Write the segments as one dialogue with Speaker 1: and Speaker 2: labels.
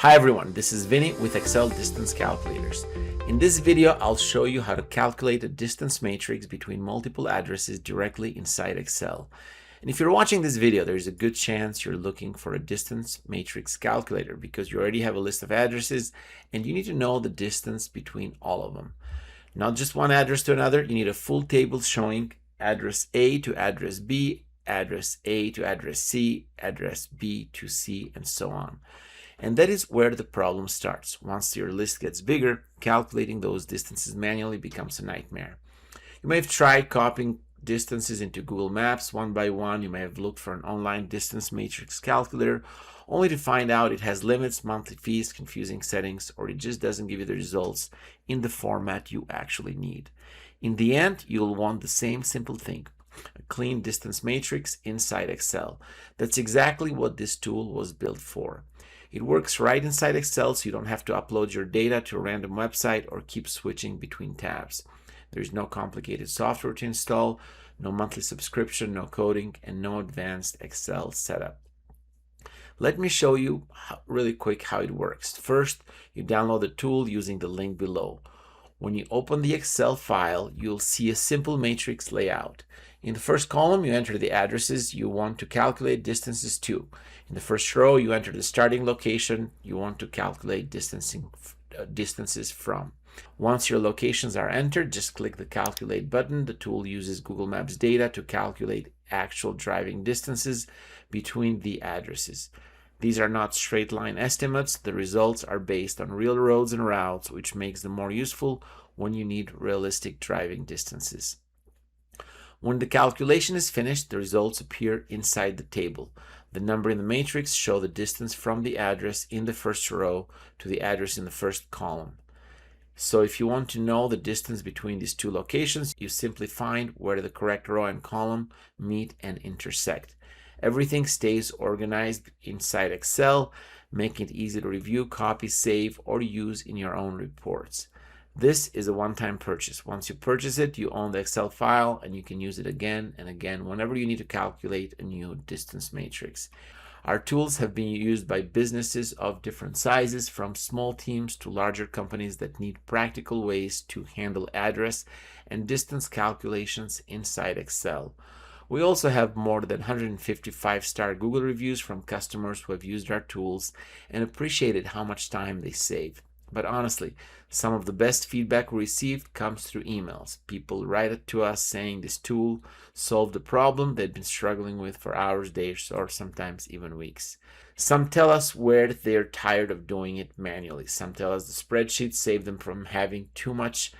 Speaker 1: Hi everyone, this is Vinny with Excel Distance Calculators. In this video, I'll show you how to calculate a distance matrix between multiple addresses directly inside Excel. And if you're watching this video, there's a good chance you're looking for a distance matrix calculator because you already have a list of addresses and you need to know the distance between all of them. Not just one address to another, you need a full table showing address A to address B, address A to address C, address B to C, and so on. And that is where the problem starts. Once your list gets bigger, calculating those distances manually becomes a nightmare. You may have tried copying distances into Google Maps one by one. You may have looked for an online distance matrix calculator only to find out it has limits, monthly fees, confusing settings, or it just doesn't give you the results in the format you actually need. In the end, you'll want the same simple thing, a clean distance matrix inside Excel. That's exactly what this tool was built for. It works right inside Excel, so you don't have to upload your data to a random website or keep switching between tabs. There's no complicated software to install, no monthly subscription, no coding, and no advanced Excel setup. Let me show you really quick how it works. First, you download the tool using the link below. When you open the Excel file, you'll see a simple matrix layout. In the first column, you enter the addresses you want to calculate distances to. In the first row, you enter the starting location you want to calculate distances from. Once your locations are entered, just click the Calculate button. The tool uses Google Maps data to calculate actual driving distances between the addresses. These are not straight line estimates. The results are based on real roads and routes, which makes them more useful when you need realistic driving distances. When the calculation is finished, the results appear inside the table. The number in the matrix shows the distance from the address in the first row to the address in the first column. So if you want to know the distance between these two locations, you simply find where the correct row and column meet and intersect. Everything stays organized inside Excel, making it easy to review, copy, save, or use in your own reports. This is a one-time purchase. Once you purchase it, you own the Excel file and you can use it again and again whenever you need to calculate a new distance matrix. Our tools have been used by businesses of different sizes, from small teams to larger companies that need practical ways to handle address and distance calculations inside Excel. We also have more than 150 5-star Google reviews from customers who have used our tools and appreciated how much time they save. But honestly, some of the best feedback we received comes through emails. People write to us saying this tool solved a problem they'd been struggling with for hours, days, or sometimes even weeks. Some tell us where they're tired of doing it manually. Some tell us the spreadsheet saved them from having too much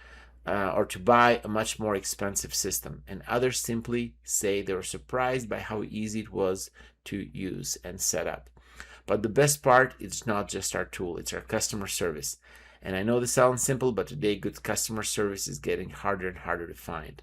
Speaker 1: or to buy a much more expensive system. And others simply say they were surprised by how easy it was to use and set up. But the best part is not just our tool, it's our customer service. And I know this sounds simple, but today good customer service is getting harder and harder to find.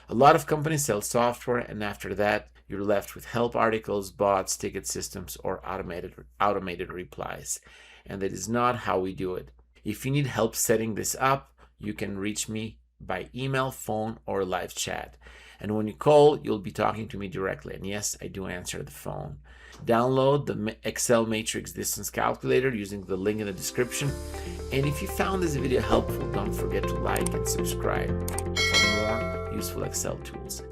Speaker 1: A lot of companies sell software, and after that, you're left with help articles, bots, ticket systems, or automated replies. And that is not how we do it. If you need help setting this up, you can reach me by email, phone, or live chat. And when you call, you'll be talking to me directly. And yes, I do answer the phone. Download the Excel Matrix Distance Calculator using the link in the description. And if you found this video helpful, don't forget to like and subscribe for more useful Excel tools.